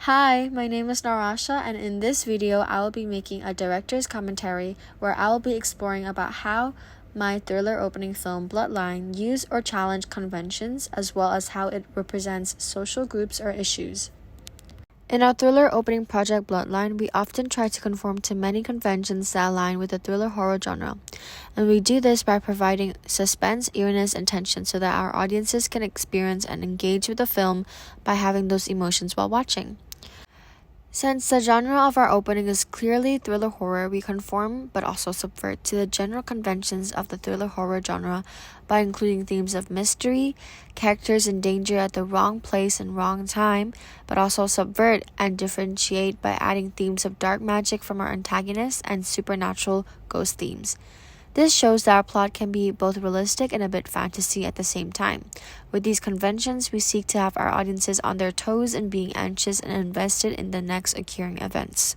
Hi, my name is Narasha, and in this video, I will be making a director's commentary where I will be exploring about how my thriller opening film Bloodline used or challenged conventions, as well as how it represents social groups or issues. In our thriller opening project Bloodline, we often try to conform to many conventions that align with the thriller horror genre, and we do this by providing suspense, eeriness, and tension so that our audiences can experience and engage with the film by having those emotions while watching. Since the genre of our opening is clearly thriller horror, we conform but also subvert to the general conventions of the thriller horror genre by including themes of mystery, characters in danger at the wrong place and wrong time, but also subvert and differentiate by adding themes of dark magic from our antagonists and supernatural ghost themes. This shows that our plot can be both realistic and a bit fantasy at the same time. With these conventions, we seek to have our audiences on their toes and being anxious and invested in the next occurring events.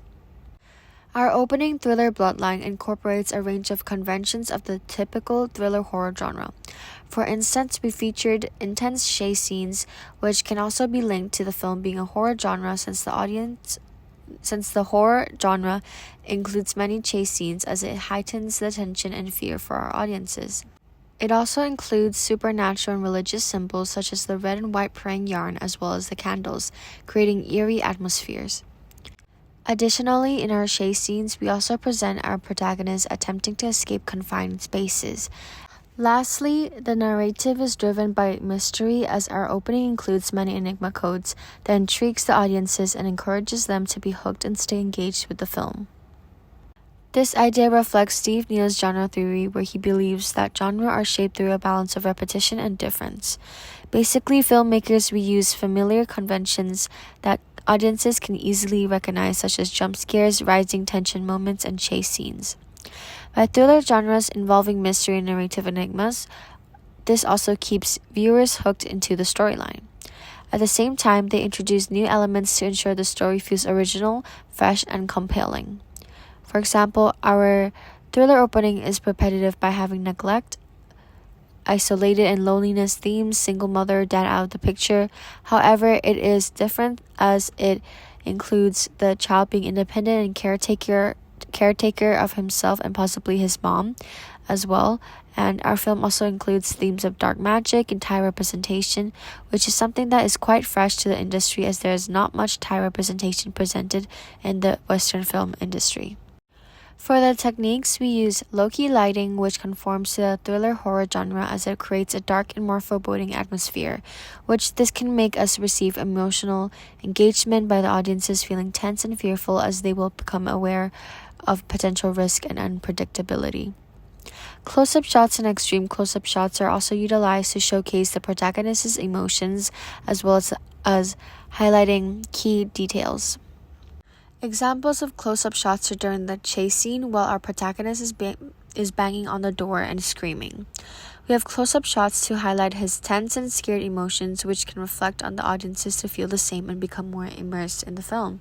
Our opening thriller Bloodline incorporates a range of conventions of the typical thriller horror genre. For instance, we featured intense chase scenes, which can also be linked to the film being a horror genre since the horror genre includes many chase scenes as it heightens the tension and fear for our audiences. It also includes supernatural and religious symbols such as the red and white praying yarn as well as the candles, creating eerie atmospheres. Additionally, in our chase scenes, we also present our protagonists attempting to escape confined spaces. Lastly, the narrative is driven by mystery as our opening includes many enigma codes that intrigues the audiences and encourages them to be hooked and stay engaged with the film. This idea reflects Steve Neal's genre theory, where he believes that genre are shaped through a balance of repetition and difference. Basically, filmmakers reuse familiar conventions that audiences can easily recognize, such as jump scares, rising tension moments, and chase scenes. By thriller genres involving mystery and narrative enigmas, this also keeps viewers hooked into the storyline. At the same time, they introduce new elements to ensure the story feels original, fresh, and compelling. For example, our thriller opening is repetitive by having neglect, isolated and loneliness themes, single mother, dad out of the picture. However, it is different as it includes the child being independent and caretaker of himself and possibly his mom as well. And our film also includes themes of dark magic and Thai representation, which is something that is quite fresh to the industry as there is not much Thai representation presented in the Western film industry. For the techniques, we use low-key lighting, which conforms to the thriller horror genre as it creates a dark and more foreboding atmosphere, which this can make us receive emotional engagement by the audiences feeling tense and fearful as they will become aware of potential risk and unpredictability. Close-up shots and extreme close-up shots are also utilized to showcase the protagonist's emotions as well as highlighting key details. Examples of close-up shots are during the chase scene while our protagonist is banging on the door and screaming. We have close-up shots to highlight his tense and scared emotions, which can reflect on the audiences to feel the same and become more immersed in the film.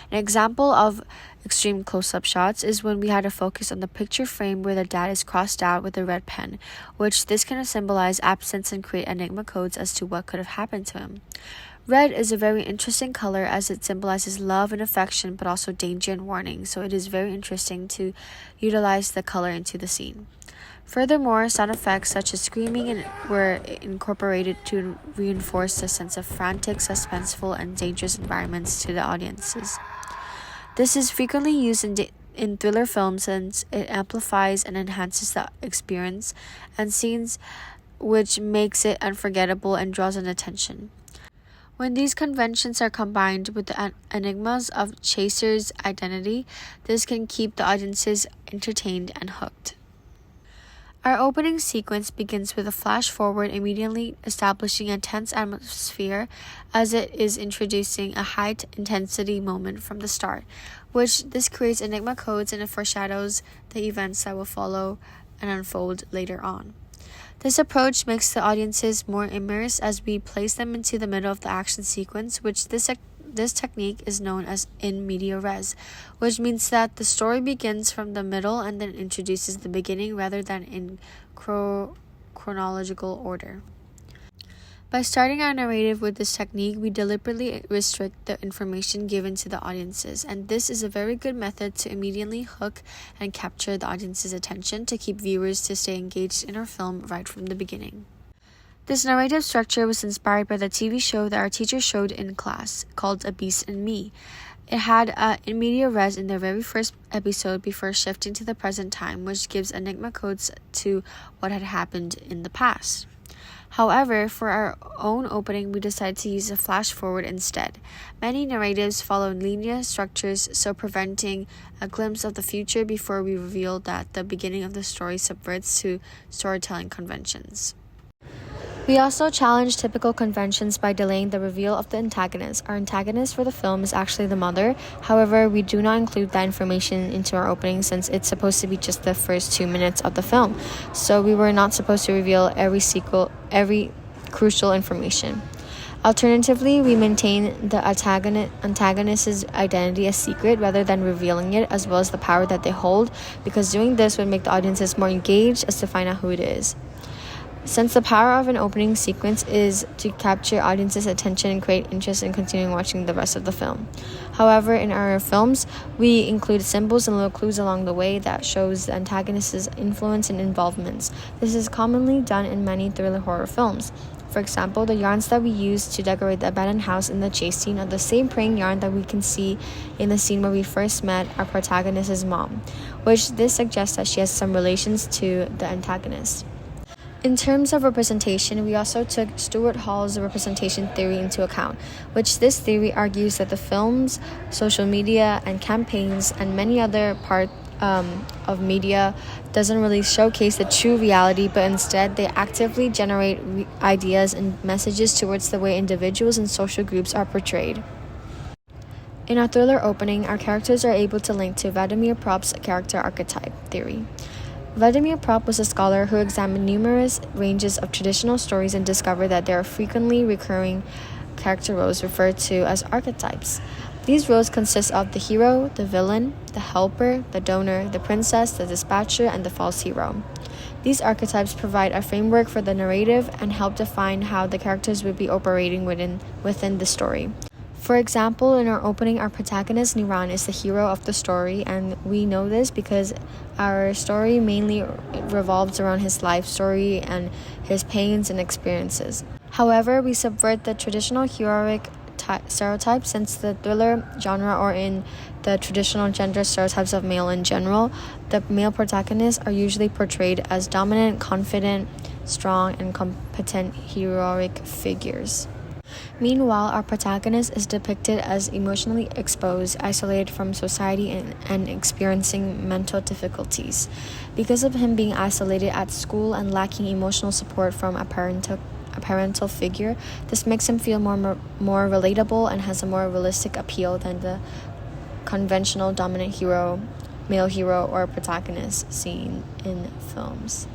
An example of extreme close-up shots is when we had a focus on the picture frame where the dad is crossed out with a red pen, which this can symbolize absence and create enigma codes as to what could have happened to him. Red is a very interesting color as it symbolizes love and affection, but also danger and warning, so it is very interesting to utilize the color into the scene. Furthermore, sound effects such as screaming were incorporated to reinforce the sense of frantic, suspenseful, and dangerous environments to the audiences. This is frequently used in thriller films since it amplifies and enhances the experience and scenes, which makes it unforgettable and draws in attention. When these conventions are combined with the enigmas of Chaser's identity, this can keep the audiences entertained and hooked. Our opening sequence begins with a flash forward, immediately establishing a tense atmosphere as it is introducing a high intensity moment from the start, which this creates enigma codes and it foreshadows the events that will follow and unfold later on. This approach makes the audiences more immersed as we place them into the middle of the action sequence, which this technique is known as in media res, which means that the story begins from the middle and then introduces the beginning rather than in chronological order. By starting our narrative with this technique, we deliberately restrict the information given to the audiences, and this is a very good method to immediately hook and capture the audience's attention to keep viewers to stay engaged in our film right from the beginning. This narrative structure was inspired by the TV show that our teacher showed in class, called A Beast in Me. It had a in media res in their very first episode before shifting to the present time, which gives enigma codes to what had happened in the past. However, for our own opening, we decided to use a flash forward instead. Many narratives follow linear structures, so preventing a glimpse of the future before we reveal that the beginning of the story subverts to storytelling conventions. We also challenge typical conventions by delaying the reveal of the antagonist. Our antagonist for the film is actually the mother. However, we do not include that information into our opening since it's supposed to be just the first 2 minutes of the film. So we were not supposed to reveal every crucial information. Alternatively, we maintain the antagonist's identity a secret rather than revealing it, as well as the power that they hold, because doing this would make the audiences more engaged as to find out who it is. Since the power of an opening sequence is to capture audiences' attention and create interest in continuing watching the rest of the film. However, in our films, we include symbols and little clues along the way that shows the antagonist's influence and involvements. This is commonly done in many thriller horror films. For example, the yarns that we use to decorate the abandoned house in the chase scene are the same praying yarn that we can see in the scene where we first met our protagonist's mom, which this suggests that she has some relations to the antagonist. In terms of representation, we also took Stuart Hall's representation theory into account, which this theory argues that the films, social media, and campaigns, and many other parts of media doesn't really showcase the true reality, but instead they actively generate ideas and messages towards the way individuals and social groups are portrayed. In our thriller opening, our characters are able to link to Vladimir Prop's character archetype theory. Vladimir Prop was a scholar who examined numerous ranges of traditional stories and discovered that there are frequently recurring character roles referred to as archetypes. These roles consist of the hero, the villain, the helper, the donor, the princess, the dispatcher, and the false hero. These archetypes provide a framework for the narrative and help define how the characters would be operating within the story. For example, in our opening, our protagonist Niran is the hero of the story, and we know this because our story mainly revolves around his life story and his pains and experiences. However, we subvert the traditional heroic stereotypes since the thriller genre, or in the traditional gender stereotypes of male in general, the male protagonists are usually portrayed as dominant, confident, strong, and competent heroic figures. Meanwhile, our protagonist is depicted as emotionally exposed, isolated from society, and experiencing mental difficulties. Because of him being isolated at school and lacking emotional support from a parental figure, this makes him feel more relatable and has a more realistic appeal than the conventional dominant hero, male hero, or protagonist seen in films.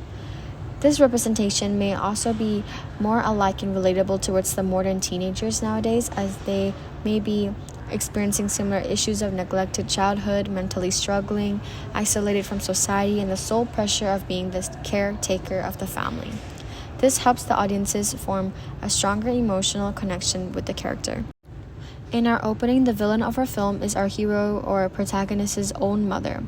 This representation may also be more alike and relatable towards the modern teenagers nowadays, as they may be experiencing similar issues of neglected childhood, mentally struggling, isolated from society, and the sole pressure of being the caretaker of the family. This helps the audiences form a stronger emotional connection with the character. In our opening, the villain of our film is our hero or protagonist's own mother.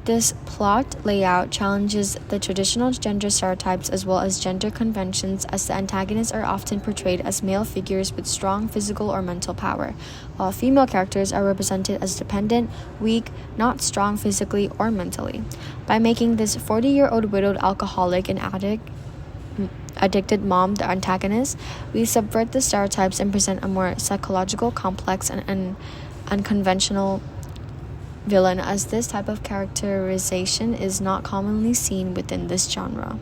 This plot layout challenges the traditional gender stereotypes as well as gender conventions, as the antagonists are often portrayed as male figures with strong physical or mental power, while female characters are represented as dependent, weak, not strong physically or mentally. By making this 40-year-old widowed alcoholic and addicted mom the antagonist, we subvert the stereotypes and present a more psychological, complex, and unconventional villain, as this type of characterization is not commonly seen within this genre.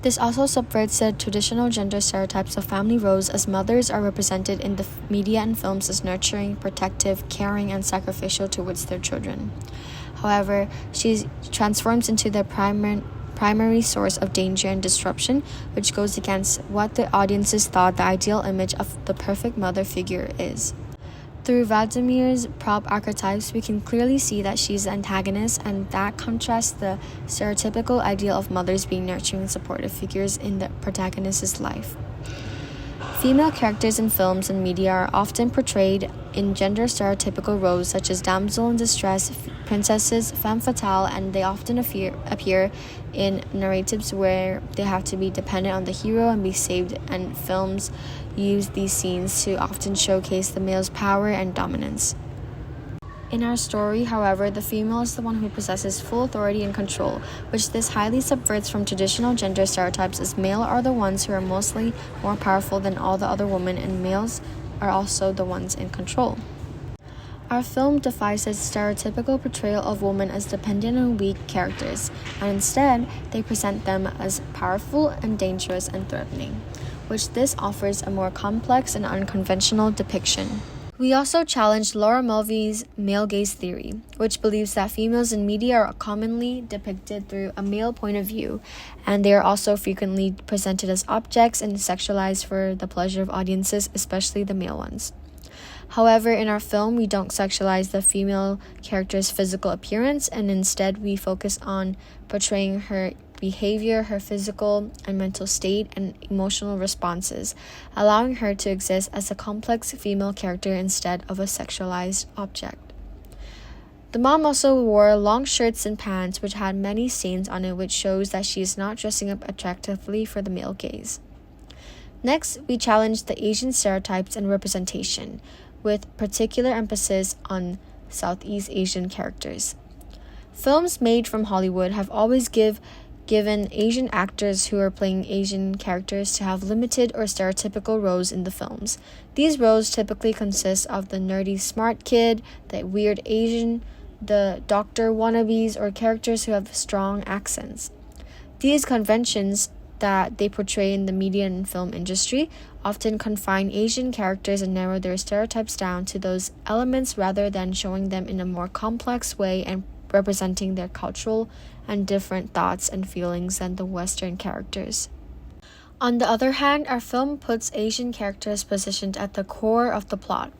This also subverts the traditional gender stereotypes of family roles, as mothers are represented in the media and films as nurturing, protective, caring, and sacrificial towards their children. However, she transforms into the primary source of danger and disruption, which goes against what the audiences thought the ideal image of the perfect mother figure is. Through Vladimir's Prop archetypes, we can clearly see that she's the antagonist, and that contrasts the stereotypical ideal of mothers being nurturing and supportive figures in the protagonist's life. Female characters in films and media are often portrayed in gender stereotypical roles such as damsel in distress, princesses, femme fatale, and they often appear in narratives where they have to be dependent on the hero and be saved, and films use these scenes to often showcase the male's power and dominance. In our story, however, the female is the one who possesses full authority and control, which this highly subverts from traditional gender stereotypes, as male are the ones who are mostly more powerful than all the other women, and males are also the ones in control. Our film defies this stereotypical portrayal of women as dependent and weak characters, and instead, they present them as powerful and dangerous and threatening, which this offers a more complex and unconventional depiction. We also challenged Laura Mulvey's male gaze theory, which believes that females in media are commonly depicted through a male point of view, and they are also frequently presented as objects and sexualized for the pleasure of audiences, especially the male ones. However, in our film, we don't sexualize the female character's physical appearance, and instead we focus on portraying her behavior, her physical and mental state, and emotional responses, allowing her to exist as a complex female character instead of a sexualized object. The mom also wore long shirts and pants which had many stains on it, which shows that she is not dressing up attractively for the male gaze. Next, we challenged the Asian stereotypes and representation, with particular emphasis on Southeast Asian characters. Films made from Hollywood have always given Asian actors who are playing Asian characters to have limited or stereotypical roles in the films. These roles typically consist of the nerdy smart kid, the weird Asian, the doctor wannabes, or characters who have strong accents. These conventions that they portray in the media and film industry often confine Asian characters and narrow their stereotypes down to those elements rather than showing them in a more complex way and representing their cultural and different thoughts and feelings than the Western characters. On the other hand, our film puts Asian characters positioned at the core of the plot,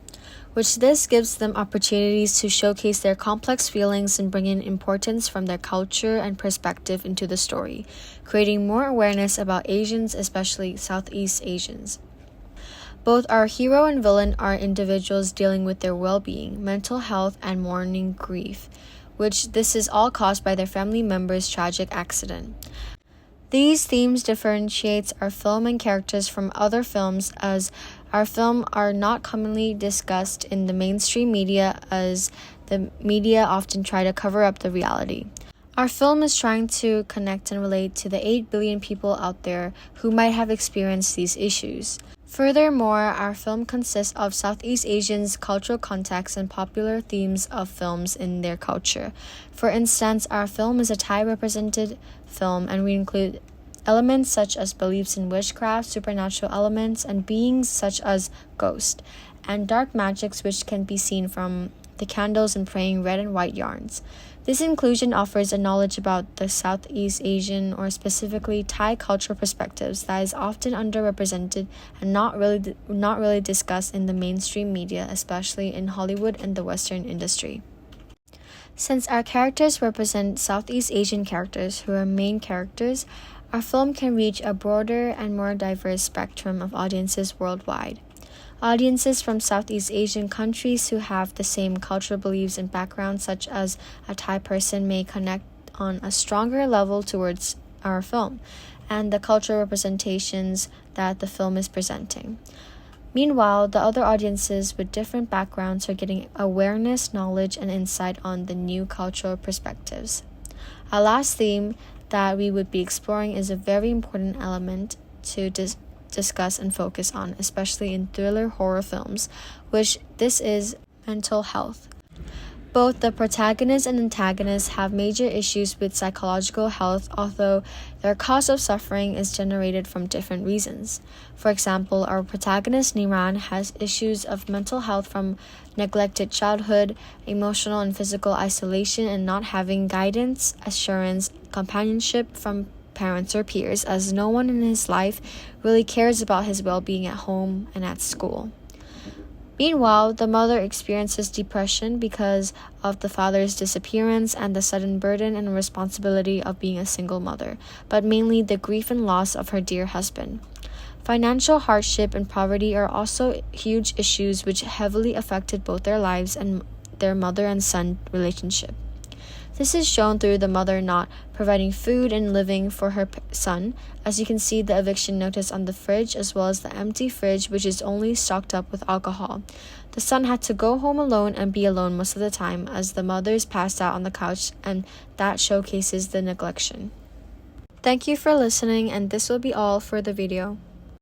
which this gives them opportunities to showcase their complex feelings and bring in importance from their culture and perspective into the story, creating more awareness about Asians, especially Southeast Asians. Both our hero and villain are individuals dealing with their well-being, mental health, and mourning grief, which this is all caused by their family member's tragic accident. These themes differentiates our film and characters from other films, as our film are not commonly discussed in the mainstream media, as the media often try to cover up the reality. Our film is trying to connect and relate to the 8 billion people out there who might have experienced these issues. Furthermore, our film consists of Southeast Asians' cultural context and popular themes of films in their culture. For instance, our film is a Thai-represented film, and we include elements such as beliefs in witchcraft, supernatural elements, and beings such as ghosts, and dark magics which can be seen from the candles and praying red and white yarns. This inclusion offers a knowledge about the Southeast Asian, or specifically Thai cultural perspectives, that is often underrepresented and not really discussed in the mainstream media, especially in Hollywood and the Western industry. Since our characters represent Southeast Asian characters who are main characters, our film can reach a broader and more diverse spectrum of audiences worldwide. Audiences from Southeast Asian countries who have the same cultural beliefs and backgrounds, such as a Thai person, may connect on a stronger level towards our film and the cultural representations that the film is presenting. Meanwhile, the other audiences with different backgrounds are getting awareness, knowledge, and insight on the new cultural perspectives. Our last theme that we would be exploring is a very important element to discuss and focus on, especially in thriller horror films, which this is mental health. Both the protagonist and antagonist have major issues with psychological health, although their cause of suffering is generated from different reasons. For example, our protagonist Niran has issues of mental health from neglected childhood, emotional and physical isolation, and not having guidance, assurance, companionship from parents or peers, as no one in his life really cares about his well-being at home and at school. Meanwhile, the mother experiences depression because of the father's disappearance and the sudden burden and responsibility of being a single mother, but mainly the grief and loss of her dear husband. Financial hardship and poverty are also huge issues which heavily affected both their lives and their mother and son relationship. This is shown through the mother not providing food and living for her son, as you can see the eviction notice on the fridge as well as the empty fridge which is only stocked up with alcohol. The son had to go home alone and be alone most of the time as the mother is passed out on the couch, and that showcases the neglection. Thank you for listening, and this will be all for the video.